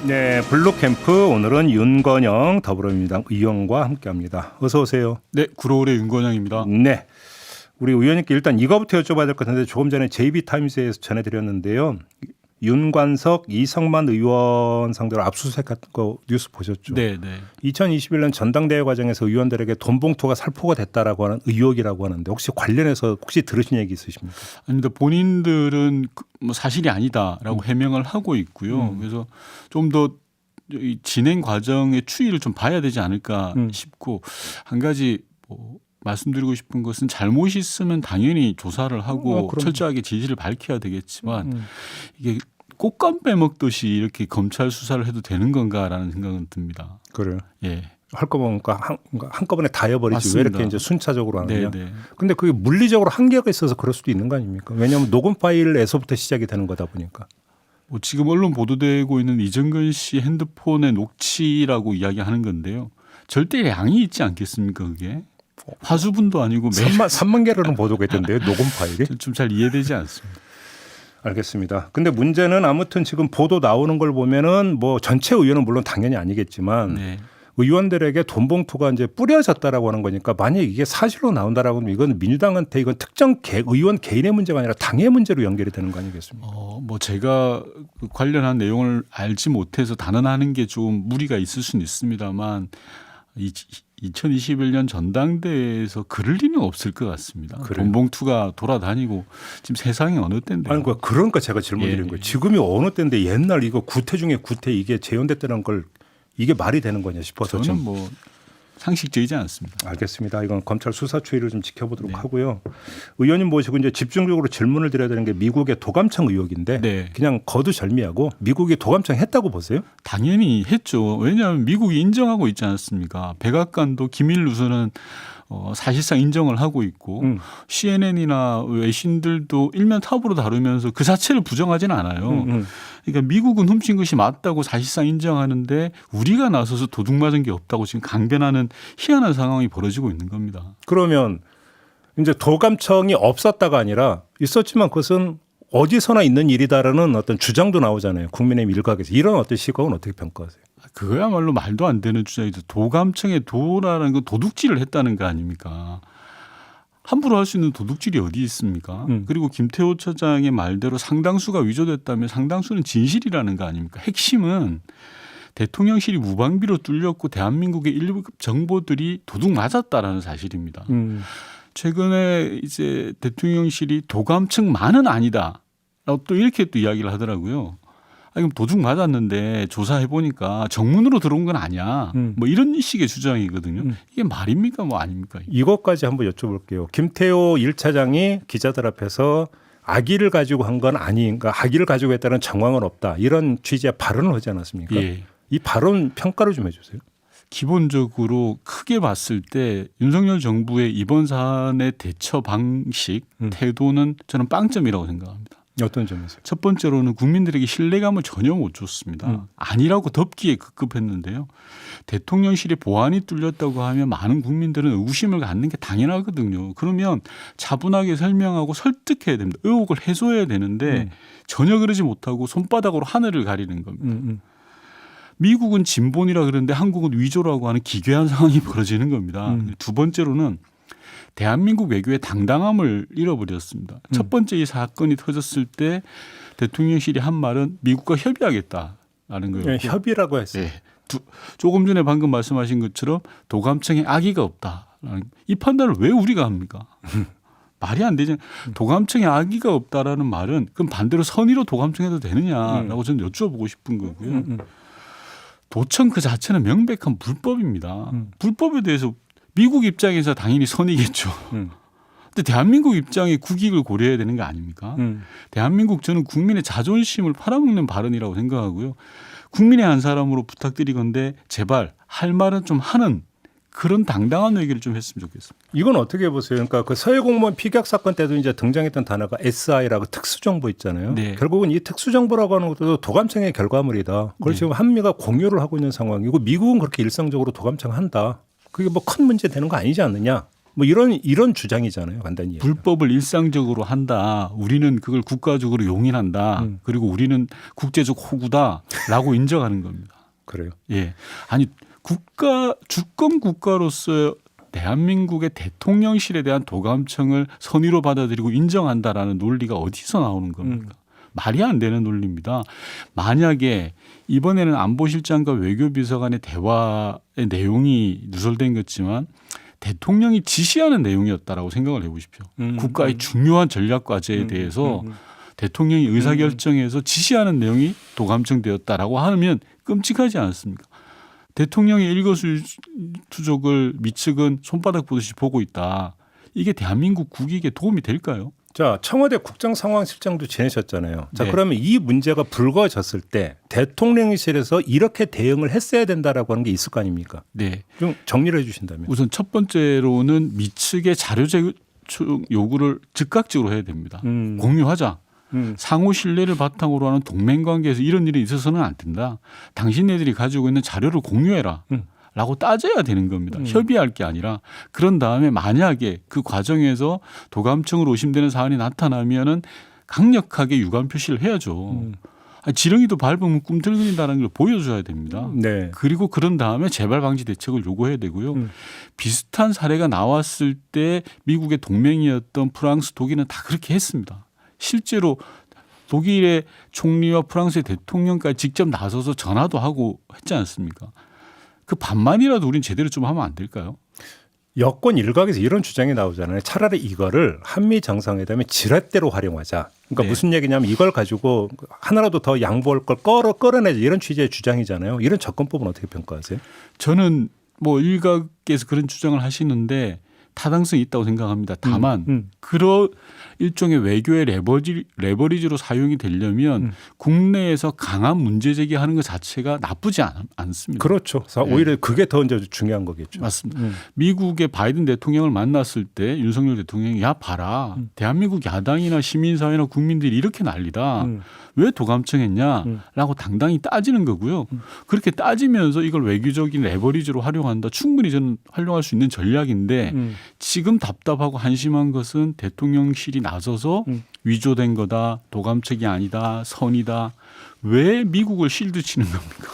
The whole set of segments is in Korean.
네, 블루캠프 오늘은 윤건영 더불어민주당 의원과 함께합니다. 어서 오세요. 네, 구로울의 윤건영입니다. 네, 우리 의원님께 일단 이거부터 여쭤봐야 될 것 같은데 조금 전에 JB타임스에서 전해드렸는데요. 윤관석, 이성만 의원 상대로 압수수색 같은 거 뉴스 보셨죠? 네, 네. 2021년 전당대회 과정에서 의원들에게 돈 봉투가 살포가 됐다라고 하는 의혹이라고 하는데 혹시 관련해서 혹시 들으신 얘기 있으십니까? 아닙니다. 본인들은 뭐 사실이 아니다라고 해명을 하고 있고요. 그래서 좀 더 진행 과정의 추이를 좀 봐야 되지 않을까 싶고 한 가지 뭐 말씀드리고 싶은 것은 잘못이 있으면 당연히 조사를 하고 철저하게 진실을 밝혀야 되겠지만 이게 꽃감 빼먹듯이 이렇게 검찰 수사를 해도 되는 건가라는 생각은 듭니다. 그래요. 예. 할 거면 한꺼번에 다 해버리지 맞습니다. 왜 이렇게 이제 순차적으로 하느냐. 네, 네. 근데 그게 물리적으로 한계가 있어서 그럴 수도 있는 거 아닙니까? 왜냐하면 녹음 파일에서부터 시작이 되는 거다 보니까. 뭐 지금 언론 보도되고 있는 이정근 씨 핸드폰의 녹취라고 이야기하는 건데요. 절대 양이 있지 않겠습니까, 그게? 화수분도 아니고 3만 개라는 보도가 있던데요, 녹음 파일이? 좀 잘 이해되지 않습니다. 알겠습니다. 근데 문제는 아무튼 지금 보도 나오는 걸 보면은 뭐 전체 의원은 물론 당연히 아니겠지만 네. 의원들에게 돈 봉투가 이제 뿌려졌다라고 하는 거니까 만약 이게 사실로 나온다라고 하면 이건 민주당한테 이건 특정 의원 개인의 문제가 아니라 당의 문제로 연결이 되는 거 아니겠습니까? 뭐 제가 그 관련한 내용을 알지 못해서 단언하는 게 좀 무리가 있을 수는 있습니다만 2021년 전당대회에서 그럴 리는 없을 것 같습니다. 그래요? 돈 봉투가 돌아다니고 지금 세상이 어느 때인데요. 아니 그러니까 제가 질문 드린 거예요. 지금이 어느 때인데 옛날 이거 구태 중에 구태 이게 재연됐다는 걸 이게 말이 되는 거냐 싶어서 저는 뭐 상식적이지 않습니다. 알겠습니다. 이건 검찰 수사 추이를 좀 지켜보도록 하고요. 의원님 모시고 이제 집중적으로 질문을 드려야 되는 게 미국의 도감청 의혹인데 네. 그냥 거두절미하고 미국이 도감청 했다고 보세요? 당연히 했죠. 왜냐하면 미국이 인정하고 있지 않습니까? 백악관도 기밀 누설은 사실상 인정을 하고 있고 CNN이나 외신들도 일면 탑으로 다루면서 그 자체를 부정하지는 않아요. 그러니까 미국은 훔친 것이 맞다고 사실상 인정하는데 우리가 나서서 도둑 맞은 게 없다고 지금 강변하는 희한한 상황이 벌어지고 있는 겁니다. 그러면 이제 도감청이 없었다가 아니라 있었지만 그것은 어디서나 있는 일이다라는 어떤 주장도 나오잖아요. 국민의힘 일각에서. 이런 어떤 시각은 어떻게 평가하세요? 그거야말로 말도 안 되는 주장이죠. 도감청에 도라는 건 도둑질을 했다는 거 아닙니까? 함부로 할 수 있는 도둑질이 어디 있습니까? 그리고 김태호 처장의 말대로 상당수가 위조됐다면 상당수는 진실이라는 거 아닙니까? 핵심은 대통령실이 무방비로 뚫렸고 대한민국의 일부 정보들이 도둑 맞았다라는 사실입니다. 최근에 이제 대통령실이 도감청만은 아니다. 또 이렇게 또 이야기를 하더라고요. 아니, 그럼 도둑 맞았는데 조사해 보니까 정문으로 들어온 건 아니야. 뭐 이런 식의 주장이거든요. 이게 말입니까, 뭐 아닙니까? 이것까지 한번 여쭤볼게요. 김태호 1차장이 기자들 앞에서 아기를 가지고 한 건 아닌가, 아기를 가지고 했다는 정황은 없다. 이런 취지의 발언을 하지 않았습니까? 예. 이 발언 평가를 좀 해주세요. 기본적으로 크게 봤을 때 윤석열 정부의 이번 사안의 대처 방식, 태도는 저는 빵점이라고 생각합니다. 어떤 점에서요? 첫 번째로는 국민들에게 신뢰감을 전혀 못 줬습니다. 아니라고 덮기에 급급했는데요. 대통령실의 보안이 뚫렸다고 하면 많은 국민들은 의구심을 갖는 게 당연하거든요. 그러면 차분하게 설명하고 설득해야 됩니다. 의혹을 해소해야 되는데 전혀 그러지 못하고 손바닥으로 하늘을 가리는 겁니다. 미국은 진본이라 그러는데 한국은 위조라고 하는 기괴한 상황이 벌어지는 겁니다. 두 번째로는 대한민국 외교의 당당함을 잃어버렸습니다. 첫 번째 이 사건이 터졌을 때 대통령실이 한 말은 미국과 협의하겠다라는 거였고. 네, 협의라고 했어요. 네. 조금 전에 방금 말씀하신 것처럼 도감청에 악의가 없다라는 이 판단을 왜 우리가 합니까? 말이 안 되죠. 도감청에 악의가 없다라는 말은 그럼 반대로 선의로 도감청해도 되느냐라고 저는 여쭤보고 싶은 거고요. 도청 그 자체는 명백한 불법입니다. 불법에 대해서 미국 입장에서 당연히 선이겠죠. 근데 대한민국 입장에 국익을 고려해야 되는 거 아닙니까? 대한민국 저는 국민의 자존심을 팔아먹는 발언이라고 생각하고요. 국민의 한 사람으로 부탁드리건데 제발 할 말은 좀 하는 그런 당당한 얘기를 좀 했으면 좋겠습니다. 이건 어떻게 보세요? 그러니까 그 서해 공무원 피격 사건 때도 이제 등장했던 단어가 SI라고 특수정보 있잖아요. 네. 결국은 이 특수정보라고 하는 것도 도감청의 결과물이다. 그걸 지금 한미가 공유를 하고 있는 상황이고 미국은 그렇게 일상적으로 도감청 한다. 그게 뭐 큰 문제 되는 거 아니지 않느냐. 뭐 이런 주장이잖아요. 간단히. 얘기하면. 불법을 일상적으로 한다. 우리는 그걸 국가적으로 용인한다. 그리고 우리는 국제적 호구다라고 인정하는 겁니다. 그래요. 예. 아니 주권 국가로서 대한민국의 대통령실에 대한 도감청을 선의로 받아들이고 인정한다라는 논리가 어디서 나오는 겁니까? 말이 안 되는 논리입니다. 만약에 이번에는 안보실장과 외교비서관의 대화의 내용이 누설된 것지만 대통령이 지시하는 내용이었다라고 생각을 해보십시오. 국가의 중요한 전략 과제에 대해서 대통령이 의사결정해서 지시하는 내용이 도감청되었다라고 하면 끔찍하지 않습니까? 대통령의 일거수일투족을 미측은 손바닥 보듯이 보고 있다. 이게 대한민국 국익에 도움이 될까요? 자, 청와대 국정상황실장도 지내셨잖아요. 자, 네. 그러면 이 문제가 불거졌을 때 대통령실에서 이렇게 대응을 했어야 된다라고 하는 게 있을 거 아닙니까? 네. 좀 정리를 해주신다면. 우선 첫 번째로는 미측의 자료 제출 요구를 즉각적으로 해야 됩니다. 공유하자. 상호 신뢰를 바탕으로 하는 동맹관계에서 이런 일이 있어서는 안 된다. 당신네들이 가지고 있는 자료를 공유해라. 라고 따져야 되는 겁니다. 협의할 게 아니라. 그런 다음에 만약에 그 과정에서 도감청으로 의심되는 사안이 나타나면은 강력하게 유감 표시를 해야죠. 지렁이도 밟으면 꿈틀거린다는 걸 보여줘야 됩니다. 네. 그리고 그런 다음에 재발 방지 대책을 요구해야 되고요. 비슷한 사례가 나왔을 때 미국의 동맹이었던 프랑스, 독일은 다 그렇게 했습니다. 실제로 독일의 총리와 프랑스의 대통령까지 직접 나서서 전화도 하고 했지 않습니까? 그 반만이라도 우린 제대로 좀 하면 안 될까요? 여권 일각에서 이런 주장이 나오잖아요. 차라리 이거를 한미 정상회담의 지렛대로 활용하자. 그러니까 네. 무슨 얘기냐면 이걸 가지고 하나라도 더 양보할 걸 끌어내자 이런 취지의 주장이잖아요. 이런 접근법은 어떻게 평가하세요? 저는 뭐 일각에서 그런 주장을 하시는데 타당성이 있다고 생각합니다. 다만 그런 일종의 외교의 레버리지로 사용이 되려면 국내에서 강한 문제 제기하는 것 자체가 나쁘지 않습니다. 그렇죠. 오히려 그게 더 이제 중요한 거겠죠. 맞습니다. 미국의 바이든 대통령을 만났을 때 윤석열 대통령이 야 봐라. 대한민국 야당이나 시민사회나 국민들이 이렇게 난리다. 왜 도감청했냐라고 당당히 따지는 거고요. 그렇게 따지면서 이걸 외교적인 레버리지로 활용한다. 충분히 저는 활용할 수 있는 전략인데 지금 답답하고 한심한 것은 대통령실이 나서서 위조된 거다. 도감청이 아니다. 선이다. 왜 미국을 실드 치는 겁니까?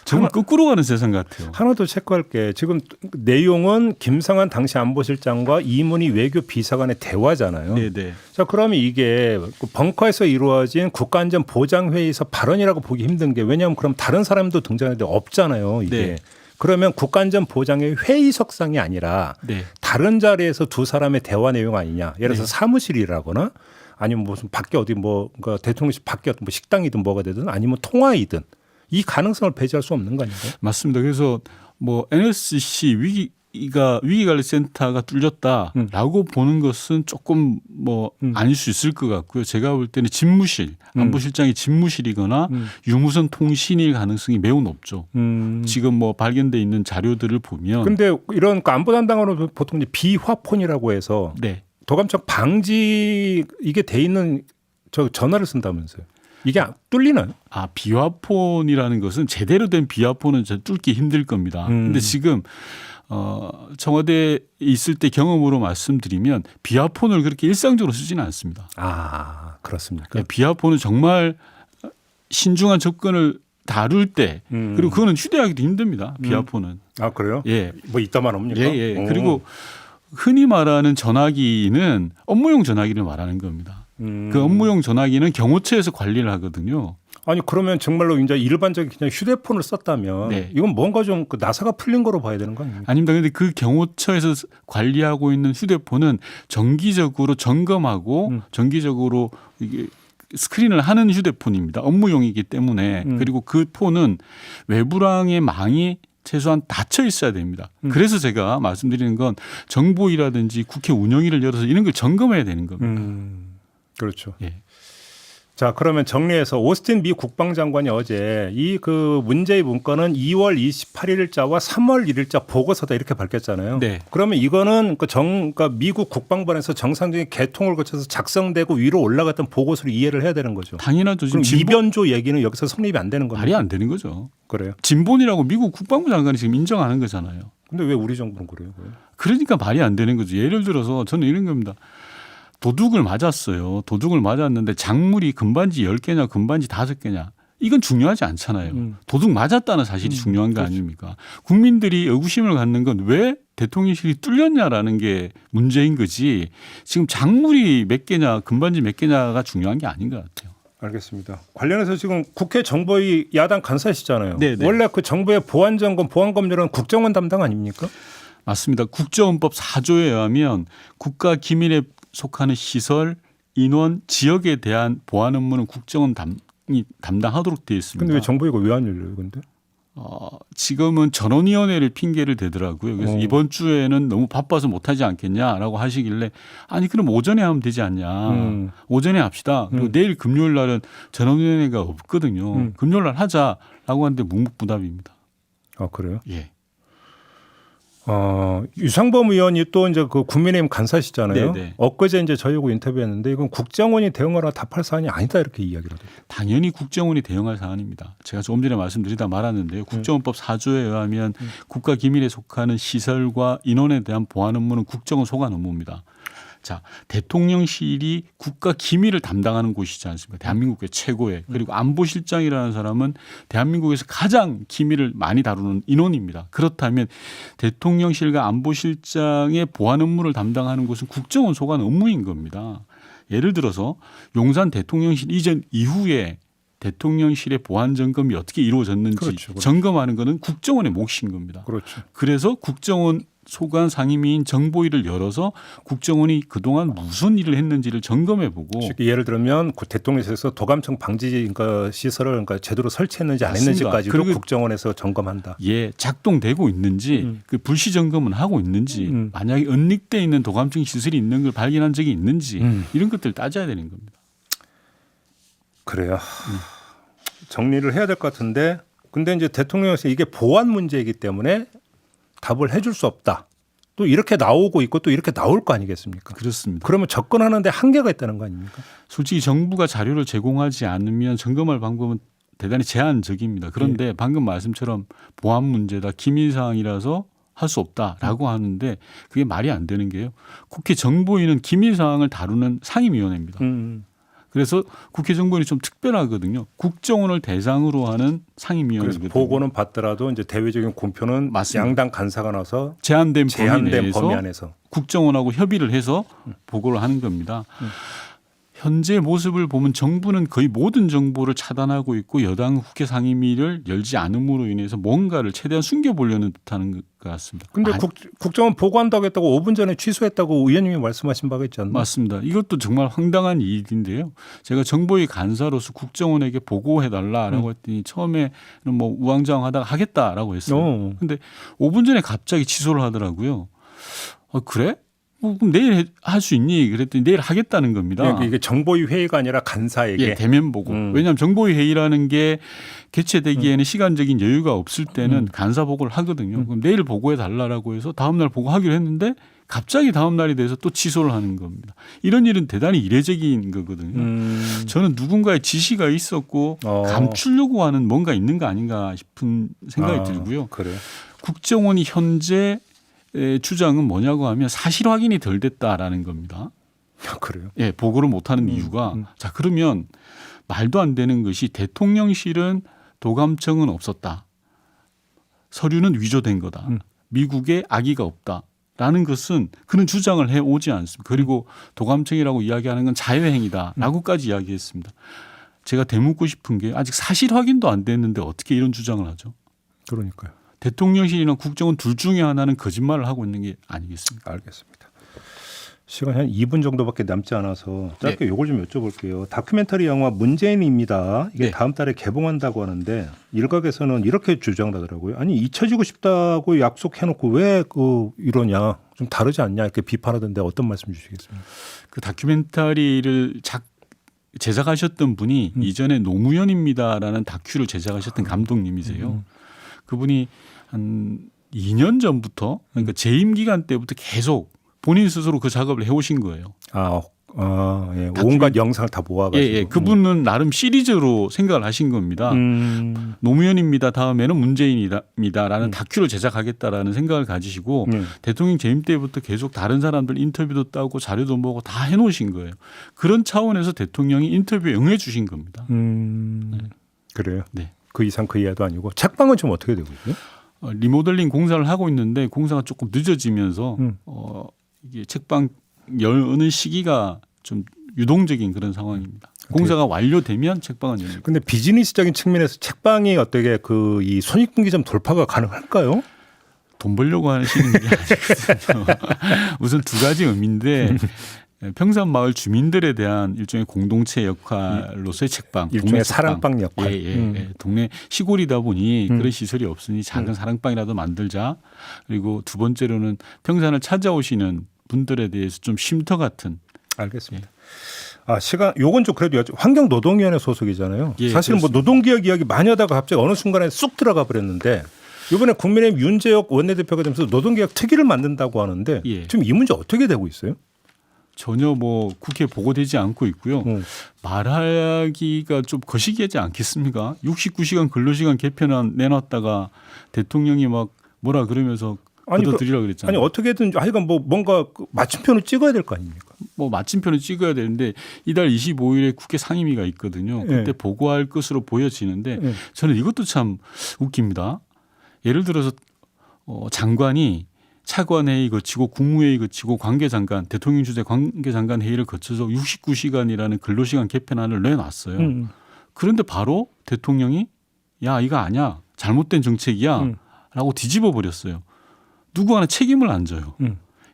정말 거꾸로 가는 세상 같아요. 하나 더 체크할게. 지금 내용은 김성한 당시 안보실장과 이문희 외교비서관의 대화잖아요. 네네. 자, 그러면 이게 벙커에서 이루어진 국가안전보장회의에서 발언이라고 보기 힘든 게 왜냐하면 그럼 다른 사람도 등장하는데 없잖아요. 이게. 네. 그러면 국가안전보장회의 회의석상이 아니라 네. 다른 자리에서 두 사람의 대화 내용 아니냐. 예를 들어서 네. 사무실이라거나 아니면 무슨 밖에 어디 뭐 그러니까 대통령실 밖에 어떤 뭐 식당이든 뭐가 되든 아니면 통화이든 이 가능성을 배제할 수 없는 거 아닌가요? 맞습니다. 그래서 뭐 NSC 위기관리센터가 뚫렸다라고 보는 것은 조금 뭐 아닐 수 있을 것 같고요. 제가 볼 때는 집무실, 안보실장의 집무실이거나 유무선 통신일 가능성이 매우 높죠. 지금 뭐 발견돼 있는 자료들을 보면. 근데 이런 안보 담당으로 보통 이제 비화폰이라고 해서 네. 도감청 방지 이게 돼 있는 저 전화를 쓴다면서요. 이게 뚫리나요? 아, 비화폰이라는 것은 제대로 된 비화폰은 뚫기 힘들 겁니다. 근데 지금 청와대에 있을 때 경험으로 말씀드리면 비화폰을 그렇게 일상적으로 쓰지는 않습니다. 아, 그렇습니까? 네, 비화폰은 정말 신중한 접근을 다룰 때 그리고 그거는 휴대하기도 힘듭니다. 비화폰은. 아, 그래요? 예. 뭐 이따만 없니까? 예, 예. 그리고 흔히 말하는 전화기는 업무용 전화기를 말하는 겁니다. 그 업무용 전화기는 경호처에서 관리를 하거든요. 아니 그러면 정말로 이제 일반적인 그냥 휴대폰을 썼다면 네. 이건 뭔가 좀 그 나사가 풀린 거로 봐야 되는 거 아닙니까? 아닙니다. 그런데 그 경호처에서 관리하고 있는 휴대폰은 정기적으로 점검하고 정기적으로 이게 스크린을 하는 휴대폰입니다. 업무용이기 때문에. 그리고 그 폰은 외부랑의 망이 최소한 닫혀 있어야 됩니다. 그래서 제가 말씀드리는 건 정보위라든지 국회 운영위를 열어서 이런 걸 점검해야 되는 겁니다. 그렇죠. 예. 자, 그러면 정리해서 오스틴 미 국방장관이 어제 이 그 문제의 문건은 2월 28일자와 3월 1일자 보고서다 이렇게 밝혔잖아요. 네. 그러면 이거는 그러니까 미국 국방부에서 정상적인 개통을 거쳐서 작성되고 위로 올라갔던 보고서를 이해를 해야 되는 거죠. 당연하죠. 그럼 지금 이변조 얘기는 여기서 성립이 안 되는 겁니다. 말이 안 되는 거죠. 그래요. 진본이라고 미국 국방부 장관이 지금 인정하는 거잖아요. 근데 왜 우리 정부는 그래요? 왜? 그러니까 말이 안 되는 거죠. 예를 들어서 저는 이런 겁니다. 도둑을 맞았어요. 도둑을 맞았는데 작물이 금반지 10개냐 금반지 5개냐. 이건 중요하지 않잖아요. 도둑 맞았다는 사실이 중요한 거 그렇죠. 아닙니까? 국민들이 의구심을 갖는 건 왜 대통령실이 뚫렸냐라는 게 문제인 거지. 지금 작물이 몇 개냐 금반지 몇 개냐가 중요한 게 아닌 것 같아요. 알겠습니다. 관련해서 지금 국회 정보위 야당 간사시잖아요. 네네. 원래 그 정부의 보안점검, 보안검열은 국정원 담당 아닙니까? 맞습니다. 국정원법 4조에 의하면 국가 기밀에 속하는 시설, 인원, 지역에 대한 보안 업무는 국정원 이 담당하도록 되어 있습니다. 근데 왜 정보위가 왜 안 열려요? 근데? 지금은 전원위원회를 핑계를 대더라고요. 그래서 이번 주에는 너무 바빠서 못하지 않겠냐라고 하시길래 아니 그럼 오전에 하면 되지 않냐. 오전에 합시다. 그리고 내일 금요일 날은 전원위원회가 없거든요. 금요일 날 하자라고 하는데 묵묵부답입니다. 아 그래요? 예. 유상범 의원이 또 이제 그 국민의힘 간사시잖아요. 네네. 엊그제 이제 저희하고 인터뷰했는데 이건 국정원이 대응하라 답할 사안이 아니다 이렇게 이야기를 하더라고요. 당연히 국정원이 대응할 사안입니다. 제가 조금 전에 말씀드리다 말았는데요. 국정원법 4조에 의하면 국가 기밀에 속하는 시설과 인원에 대한 보안 업무는 국정원 소관 업무입니다. 자, 대통령실이 국가 기밀을 담당하는 곳이지 않습니까? 대한민국의 최고의. 그리고 안보실장이라는 사람은 대한민국에서 가장 기밀을 많이 다루는 인원입니다. 그렇다면 대통령실과 안보실장의 보안 업무를 담당하는 곳은 국정원 소관 업무인 겁니다. 예를 들어서 용산 대통령실 이전 이후에 대통령실의 보안 점검이 어떻게 이루어졌는지 그렇죠. 점검하는 것은 국정원의 몫인 겁니다. 그렇죠. 그래서 국정원 소관 상임위인 정보위를 열어서 국정원이 그동안 무슨 일을 했는지를 점검해보고 쉽게 예를 들면 대통령실에서 도감청 방지 시설을 그러니까 제대로 설치했는지 안 맞습니다. 했는지까지도 그리고 국정원에서 점검한다. 예, 작동되고 있는지 그 불시 점검은 하고 있는지 만약에 은닉돼 있는 도감청 시설이 있는 걸 발견한 적이 있는지 이런 것들을 따져야 되는 겁니다. 그래요. 정리를 해야 될 것 같은데 근데 이제 대통령실이 이게 보안 문제이기 때문에 답을 해줄 수 없다. 또 이렇게 나오고 있고 또 이렇게 나올 거 아니겠습니까? 그렇습니다. 그러면 접근하는데 한계가 있다는 거 아닙니까? 솔직히 정부가 자료를 제공하지 않으면 점검할 방법은 대단히 제한적입니다. 그런데 방금 말씀처럼 보안 문제다, 기밀 사항이라서 할 수 없다라고 하는데 그게 말이 안 되는 게요. 국회 정보위는 기밀 사항을 다루는 상임위원회입니다. 그래서 국회 정보위는 좀 특별하거든요. 국정원을 대상으로 하는 그래서 상임위원회거든요. 보고는 받더라도 이제 대외적인 공표는 맞습니다. 양당 간사가 나서 제한된 제한된 범위 범위 안에서 국정원하고 협의를 해서 보고를 하는 겁니다. 현재 모습을 보면 정부는 거의 모든 정보를 차단하고 있고 여당 국회 상임위를 열지 않음으로 인해서 뭔가를 최대한 숨겨보려는 듯하는 것 같습니다. 근데 국정원 보고한다고 했다고 5분 전에 취소했다고 의원님이 말씀하신 바가 있지 않나요? 맞습니다. 이것도 정말 황당한 일인데요. 제가 정보위 간사로서 국정원에게 보고해달라라고 했더니 처음에는 뭐 우왕좌왕하다가 하겠다라고 했어요. 근데 5분 전에 갑자기 취소를 하더라고요. 그래? 그럼 내일 할 수 있니? 그랬더니 내일 하겠다는 겁니다. 그러니까 이게 정보위 회의가 아니라 간사에게 예, 대면 보고. 왜냐하면 정보위 회의라는 게 개최되기에는 시간적인 여유가 없을 때는 간사 보고를 하거든요. 그럼 내일 보고해 달라라고 해서 다음 날 보고하기로 했는데 갑자기 다음 날이 돼서 또 취소를 하는 겁니다. 이런 일은 대단히 이례적인 거거든요. 저는 누군가의 지시가 있었고 감추려고 하는 뭔가 있는 거 아닌가 싶은 생각이 들고요. 그래요? 국정원이 현재 주장은 뭐냐고 하면 사실 확인이 덜 됐다라는 겁니다. 그래요? 예, 보고를 못하는 이유가 자 그러면 말도 안 되는 것이 대통령실은 도감청은 없었다. 서류는 위조된 거다. 미국에 악의가 없다라는 것은 그런 주장을 해오지 않습니다. 그리고 도감청이라고 이야기하는 건 자해행위다라고까지 이야기했습니다. 제가 되묻고 싶은 게 아직 사실 확인도 안 됐는데 어떻게 이런 주장을 하죠? 그러니까요. 대통령실이나 국정원 둘 중에 하나는 거짓말을 하고 있는 게 아니겠습니까? 알겠습니다. 시간이 한 2분 정도밖에 남지 않아서 짧게 요걸 좀 여쭤볼게요. 다큐멘터리 영화 문재인입니다. 이게 다음 달에 개봉한다고 하는데 일각에서는 이렇게 주장을 하더라고요. 아니 잊혀지고 싶다고 약속해놓고 왜 이러냐. 좀 다르지 않냐 이렇게 비판하던데 어떤 말씀 주시겠습니까? 그 다큐멘터리를 제작하셨던 분이 이전에 노무현입니다라는 다큐를 제작하셨던 감독님이세요. 그분이 한 2년 전부터 그러니까 재임 기간 때부터 계속 본인 스스로 그 작업을 해오신 거예요. 예. 온갖 영상을 다 모아가지고. 예. 그분은 나름 시리즈로 생각을 하신 겁니다. 노무현입니다. 다음에는 문재인입니다라는 다큐를 제작하겠다라는 생각을 가지시고 대통령 재임 때부터 계속 다른 사람들 인터뷰도 따고 자료도 모으고 다 해놓으신 거예요. 그런 차원에서 대통령이 인터뷰에 응해주신 겁니다. 그래요. 네. 그 이상 그 이하도 아니고 책방은 좀 어떻게 되고 있어요? 리모델링 공사를 하고 있는데 공사가 조금 늦어지면서 이게 책방 여는 시기가 좀 유동적인 그런 상황입니다. 공사가 완료되면 책방은 열립니다. 근데 비즈니스적인 측면에서 책방이 어떻게 그 이 손익분기점 돌파가 가능할까요? 돈 벌려고 하시는 게 아니거든요. 우선 두 가지 의미인데 평산마을 주민들에 대한 일종의 공동체 역할로서의 책방, 일종의 동네 책방. 사랑방 역할. 예. 동네 시골이다 보니 그런 시설이 없으니 작은 사랑방이라도 만들자. 그리고 두 번째로는 평산을 찾아오시는 분들에 대해서 좀 쉼터 같은. 알겠습니다. 시간 요건 좀 그래도 환경노동위원회 소속이잖아요. 예, 사실은 뭐 그렇습니다. 노동개혁 이야기 많이 하다가 갑자기 어느 순간에 쑥 들어가 버렸는데 이번에 국민의힘 윤재혁 원내대표가 되면서 노동개혁 특위를 만든다고 하는데 예. 지금 이 문제 어떻게 되고 있어요? 전혀 뭐 국회에 보고되지 않고 있고요. 말하기가 좀 거시기하지 않겠습니까? 69시간 근로시간 개편안 내놨다가 대통령이 막 뭐라 그러면서 걷어들이라 그랬잖아요. 아니 어떻게든 하여간 뭐 뭔가 마침표는 찍어야 될 거 아닙니까? 뭐 마침표는 찍어야 되는데 이달 25일에 국회 상임위가 있거든요. 그때 네. 보고할 것으로 보여지는데 네. 저는 이것도 참 웃깁니다. 예를 들어서 장관이 차관회의 거치고 국무회의 거치고 관계장관 대통령 주재 관계장관 회의를 거쳐서 69시간이라는 근로시간 개편안을 내놨어요. 그런데 바로 대통령이 야 이거 아니야 잘못된 정책이야 라고 뒤집어 버렸어요. 누구 하나 책임을 안 져요.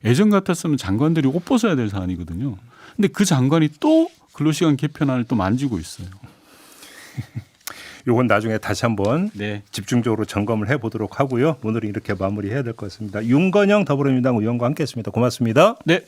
예전 같았으면 장관들이 옷 벗어야 될 사안이거든요. 근데 그 장관이 또 근로시간 개편안을 또 만지고 있어요. 요건 나중에 다시 한번 네. 집중적으로 점검을 해보도록 하고요. 오늘은 이렇게 마무리해야 될 것 같습니다. 윤건영 더불어민주당 의원과 함께했습니다. 고맙습니다. 네.